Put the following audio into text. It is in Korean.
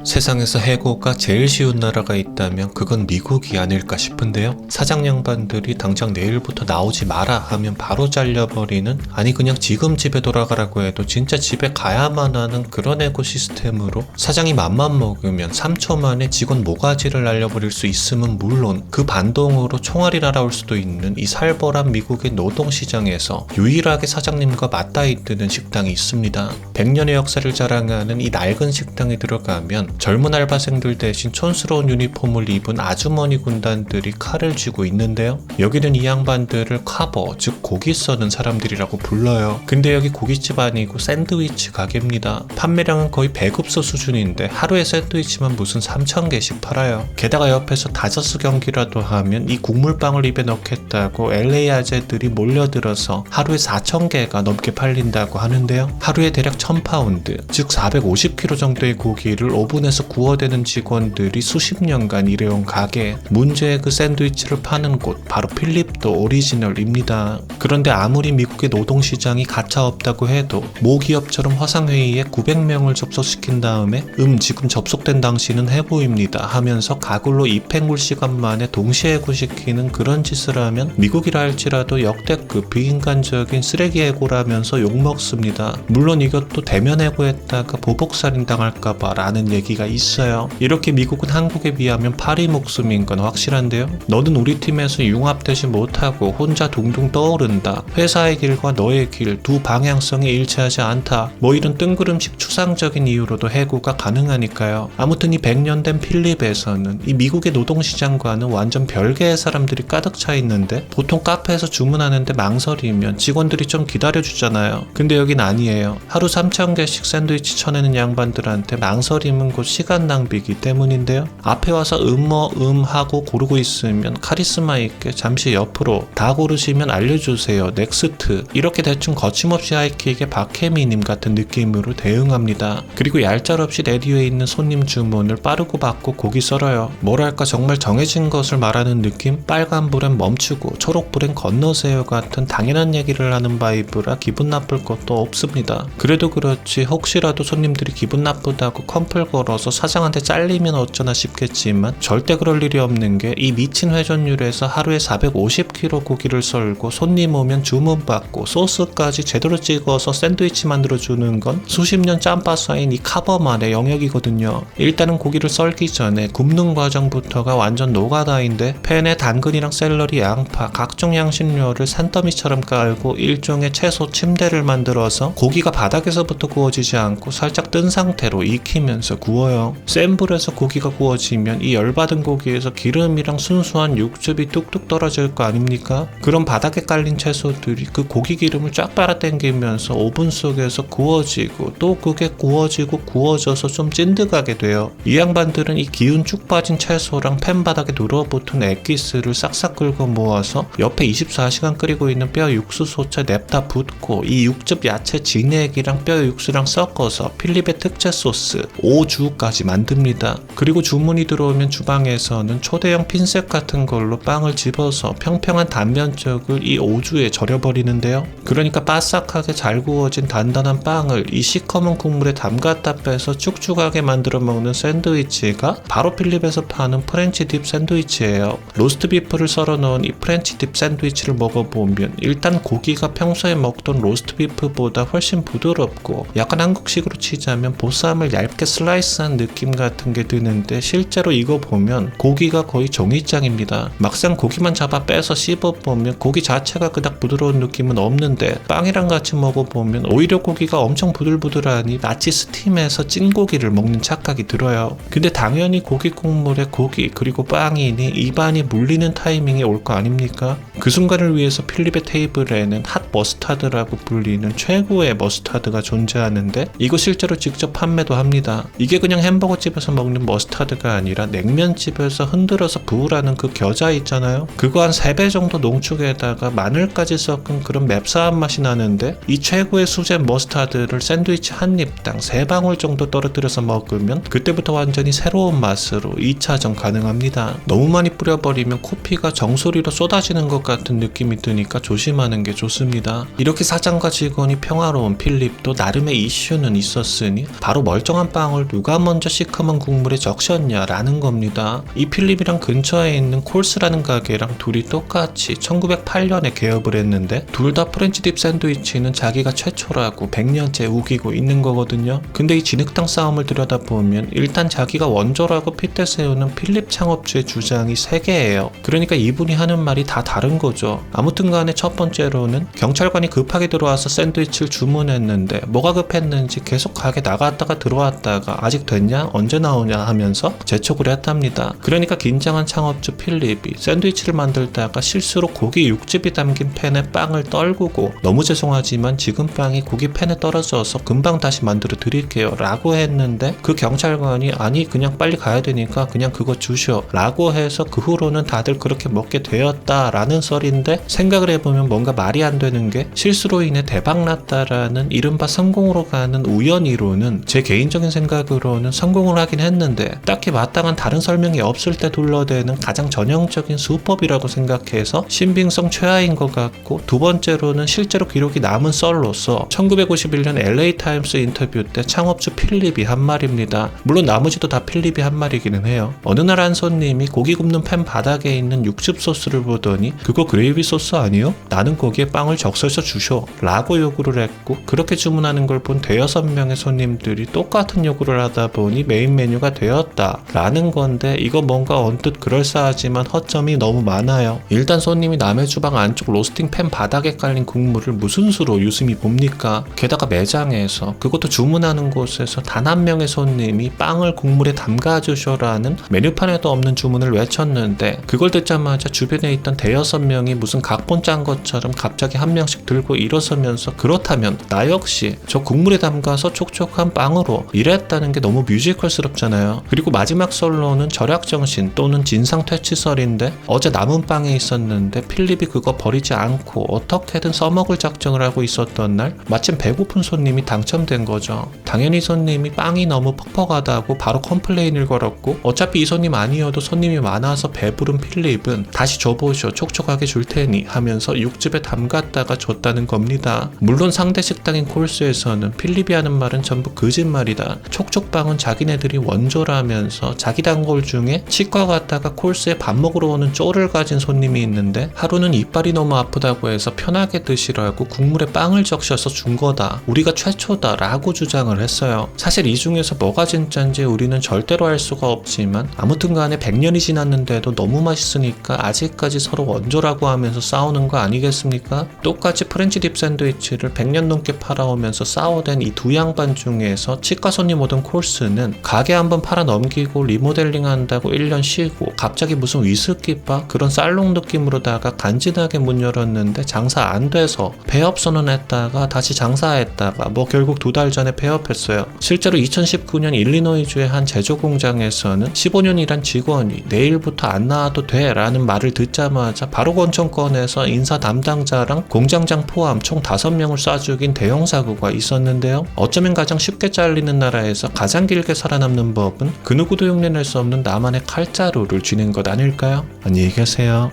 세상에서 해고가 제일 쉬운 나라가 있다면 그건 미국이 아닐까 싶은데요. 사장 양반들이 당장 내일부터 나오지 마라 하면 바로 잘려버리는, 아니 그냥 지금 집에 돌아가라고 해도 진짜 집에 가야만 하는 그런 해고 시스템으로 사장이 맘만 먹으면 3초 만에 직원 모가지를 날려버릴 수 있음은 물론 그 반동으로 총알이 날아올 수도 있는 이 살벌한 미국의 노동시장에서 유일하게 사장님과 맞닿아 뜨는 식당이 있습니다. 100년의 역사를 자랑하는 이 낡은 식당에 들어가면 젊은 알바생들 대신 촌스러운 유니폼을 입은 아주머니 군단들이 칼을 쥐고 있는데요. 여기는 이 양반들을 카버, 즉 고기 써는 사람들이라고 불러요. 근데 여기 고깃집 아니고 샌드위치 가게입니다. 판매량은 거의 배급소 수준인데 하루에 샌드위치만 무슨 3,000개씩 팔아요. 게다가 옆에서 다저스 경기라도 하면 이 국물빵을 입에 넣겠다고 LA 아재들이 몰려들어서 하루에 4,000개가 넘게 팔린다고 하는데요. 하루에 대략 1,000파운드, 즉 450kg 정도의 고기를 오븐에서 구워대는 직원들이 수십 년간 일해온 가게. 문제의 그 샌드위치를 파는 곳, 바로 필립도 오리지널입니다. 그런데 아무리 미국의 노동시장이 가차없다고 해도 모 기업처럼 화상회의에 900명을 접속시킨 다음에 지금 접속된 당신은 해고입니다 하면서 가글로 입행굴 시간 만에 동시에 해고시키는 그런 짓을 하면 미국이라 할지라도 역대급 비인간적인 쓰레기 해고라면서 욕먹습니다. 물론 이것도 대면 해고했다가 보복살인 당할까봐 라는 얘기가 있어요. 이렇게 미국은 한국에 비하면 파리 목숨인 건 확실한데요. 너는 우리 팀에서 융합되지 못하고 혼자 둥둥 떠오른다. 회사의 길과 너의 길 두 방향성이 일치하지 않다. 뭐 이런 뜬구름식 추상적인 이유로도 해고가 가능하니까요. 아무튼 이 100년 된 필립에서는 이 미국의 노동시장과는 완전 별개의 사람들이 가득 차 있는데, 보통 카페에서 주문하는데 망설이면 직원들이 좀 기다려주잖아요. 근데 여긴 아니에요. 하루 3,000개씩 샌드위치 쳐내는 양반들한테 망설임은 곧 시간 낭비이기 때문인데요. 앞에 와서 하고 고르고 있으면 카리스마 있게 잠시 옆으로, 다 고르시면 알려주세요 넥스트, 이렇게 대충 거침없이 하이킥의 박혜미님 같은 느낌으로 대응합니다. 그리고 얄짤없이 레디오에 있는 손님 주문을 빠르고 받고 고기 썰어요. 뭐랄까 정말 정해진 것을 말하는 느낌? 빨간불엔 멈추고 초록불엔 건너세요 같은 당연한 얘기를 하는 바이브라 기분 나쁠 것도 없습니다. 그래도 그렇지 혹시라도 손님들이 기분 나쁘다고 컴플 걸어서 사장한테 잘리면 어쩌나 싶겠지만 절대 그럴 일이 없는 게, 이 미친 회전율에서 하루에 450kg 고기를 썰고 손님 오면 주문 받고 소스까지 제대로 찍어서 샌드위치 만들어주는 건 수십 년 짬바 쌓인 이 카버만의 영역이거든요. 일단은 고기를 썰기 전에 굽는 과정부터가 완전 노가다인데, 팬에 당근이랑 샐러리, 양파, 각종 향신료를 산더미처럼 깔고 일종의 채소 침대를 만들어서 고기가 바닥에서부터 구워지지 않고 살짝 뜬 상태로 익히면서 구워요. 센 불에서 고기가 구워지면 이 열받은 고기에서 기름이랑 순수한 육즙이 뚝뚝 떨어질 거 아닙니까? 그럼 바닥에 깔린 채소들이 그 고기 기름을 쫙 빨아당기면서 오븐 속에서 구워지고, 또 그게 구워지고 구워져서 좀 찐득하게 돼요. 이 양반들은 이 기운 쭉 빠진 채소랑 팬 바닥에 눌어붙은 액기스를 싹싹 긁어 모아서 옆에 24시간 끓이고 있는 뼈 육수소차 냅다 붓고, 이 육즙 야채 진액이랑 뼈 육수랑 섞어서 필립의 특제 소스 오주까지 만듭니다. 그리고 주문이 들어오면 주방에서는 초대형 핀셋 같은 걸로 빵을 집어서 평평한 단면 쪽을 이 오주에 절여버리는데요. 그러니까 바삭하게 잘 구워진 단단한 빵을 이 시커먼 국물에 담갔다 빼서 축축하게 만들어 먹는 샌드위치가 바로 필립에서 파는 프렌치 딥 샌드위치예요. 로스트 비프를 썰어 넣은 이 프렌치 딥 샌드위치를 먹어보면 일단 고기가 평소에 먹던 로스트 비프보다 훨씬 부드럽고, 약간 한국식으로 치자면 보쌈을 얇게 슬라이스한 느낌 같은 게 드는데, 실제로 이거 보면 고기가 거의 종이장입니다. 막상 고기만 잡아 빼서 씹어보면 고기 자체가 그닥 부드러운 느낌은 없는데, 빵이랑 같이 먹어보면 오히려 고기가 엄청 부들부들하니 마치 스팀에서 찐고기를 먹는 착각이 들어요. 근데 당연히 고기 국물에 고기 그리고 빵이니 입안이 물리는 타이밍이 올 거 아닙니까? 그 순간을 위해서 필립의 테이블에는 핫 머스타드라고 불리는 최고의 머스타드가 존재하는데, 이거 실제로 직접 판매도 합니다. 이게 그냥 햄버거집에서 먹는 머스타드가 아니라 냉면집에서 흔들어서 부으라는 그 겨자 있잖아요. 그거 한 3배 정도 농축에다가 마늘까지 섞은 그런 맵싸한 맛이 나는데, 이 최고의 수제 머스타드를 샌드위치 한 입당 3방울 정도 떨어뜨려서 먹으면 그때부터 완전히 새로운 맛으로 2차전 가능합니다. 너무 많이 뿌려버리면 코피가 정수리로 쏟아지는 것 같은 느낌이 드니까 조심하는 게 좋습니다. 이렇게 사장과 직원이 평화로운 필립도 나름의 이슈는 있었으니 바로 멀쩡한 빵을 누가 누가 먼저 시커먼 국물에 적셨냐라는 겁니다. 이 필립이랑 근처에 있는 콜스라는 가게랑 둘이 똑같이 1908년에 개업을 했는데 둘 다 프렌치 딥 샌드위치는 자기가 최초라고 100년째 우기고 있는 거거든요. 근데 이 진흙탕 싸움을 들여다보면 일단 자기가 원조라고 핏대 세우는 필립 창업주의 주장이 3개예요. 그러니까 이분이 하는 말이 다 다른 거죠. 아무튼 간에 첫 번째로는 경찰관이 급하게 들어와서 샌드위치를 주문했는데 뭐가 급했는지 계속 가게 나갔다가 들어왔다가 아직 됐냐? 언제 나오냐 하면서 재촉을 했답니다. 그러니까 긴장한 창업주 필립이 샌드위치를 만들다가 실수로 고기 육즙이 담긴 팬에 빵을 떨구고 너무 죄송하지만 지금 빵이 고기 팬에 떨어져서 금방 다시 만들어 드릴게요 라고 했는데 그 경찰관이 아니 그냥 빨리 가야 되니까 그냥 그거 주셔 라고 해서 그 후로는 다들 그렇게 먹게 되었다라는 썰인데 생각을 해보면 뭔가 말이 안 되는 게 실수로 인해 대박났다라는 이른바 성공으로 가는 우연이로는 제 개인적인 생각으로는 성공을 하긴 했는데 딱히 마땅한 다른 설명이 없을 때 둘러대는 가장 전형적인 수법이라고 생각해서 신빙성 최하인 것 같고 두 번째로는 실제로 기록이 남은 썰로서 1951년 LA타임스 인터뷰 때 창업주 필립이 한 말입니다. 물론 나머지도 다 필립이 한 말이기는 해요. 어느 날 한 손님이 고기 굽는 팬 바닥에 있는 육즙 소스를 보더니 그거 그레이비 소스 아니요? 나는 거기에 빵을 적셔서 주셔 라고 요구를 했고 그렇게 주문하는 걸 본 대여섯 명의 손님들이 똑같은 요구를 하다 보니 메인 메뉴가 되었다 라는 건데 이거 뭔가 언뜻 그럴싸하지만 허점이 너무 많아요. 일단 손님이 남의 주방 안쪽 로스팅 팬 바닥에 깔린 국물을 무슨 수로 유심히 봅니까? 게다가 매장에서 그것도 주문하는 곳에서 단 한 명의 손님이 빵을 국물에 담가주셔라는 메뉴판에도 없는 주문을 외쳤는데 그걸 듣자마자 주변에 있던 대여섯 명이 무슨 각본 짠 것처럼 갑자기 한 명씩 들고 일어서면서 그렇다면 나 역시 저 국물에 담가서 촉촉한 빵으로 이랬다는 게 너무 뮤지컬스럽잖아요. 그리고 마지막 썰로는 절약정신 또는 진상퇴치설인데 어제 남은 빵이 있었는데 필립이 그거 버리지 않고 어떻게든 써먹을 작정을 하고 있었던 날 마침 배고픈 손님이 당첨된 거죠. 당연히 손님이 빵이 너무 퍽퍽하다고 바로 컴플레인을 걸었고 어차피 이 손님 아니어도 손님이 많아서 배부른 필립은 다시 줘보쇼 촉촉하게 줄 테니 하면서 육즙에 담갔다가 줬다는 겁니다. 물론 상대 식당인 콜스에서는 필립이 하는 말은 전부 거짓말이다. 촉촉빵은 자기네들이 원조라면서 자기 단골 중에 치과 갔다가 콜스에 밥 먹으러 오는 쪼를 가진 손님이 있는데 하루는 이빨이 너무 아프다고 해서 편하게 드시라고 국물에 빵을 적셔서 준 거다. 우리가 최초다 라고 주장을 했어요. 사실 이 중에서 뭐가 진짠지 우리는 절대로 알 수가 없지만 아무튼 간에 100년이 지났는데도 너무 맛있으니까 아직까지 서로 원조라고 하면서 싸우는 거 아니겠습니까? 똑같이 프렌치 딥 샌드위치를 100년 넘게 팔아오면서 싸워댄 이 두 양반 중에서 치과 손님 오던 콜스는 가게 한번 팔아 넘기고 리모델링 한다고 1년 쉬고 갑자기 무슨 위스키바 그런 살롱 느낌으로다가 간지나게 문 열었는데 장사 안 돼서 폐업 선언했다가 다시 장사했다가 뭐 결국 2달 전에 폐업했어요. 실제로 2019년 일리노이주의 한 제조 공장에서는 15년 일한 직원이 내일부터 안 나와도 돼 라는 말을 듣자마자 바로 권총 꺼내서 인사 담당자랑 공장장 포함 총 5명을 쏴 죽인 대형 사고가 있었는데요. 어쩌면 가장 쉽게 잘리는 나라에서 가장 길게 살아남는 법은 그 누구도 흉내낼 수 없는 나만의 칼자루를 쥐는 것 아닐까요? 안녕히 계세요.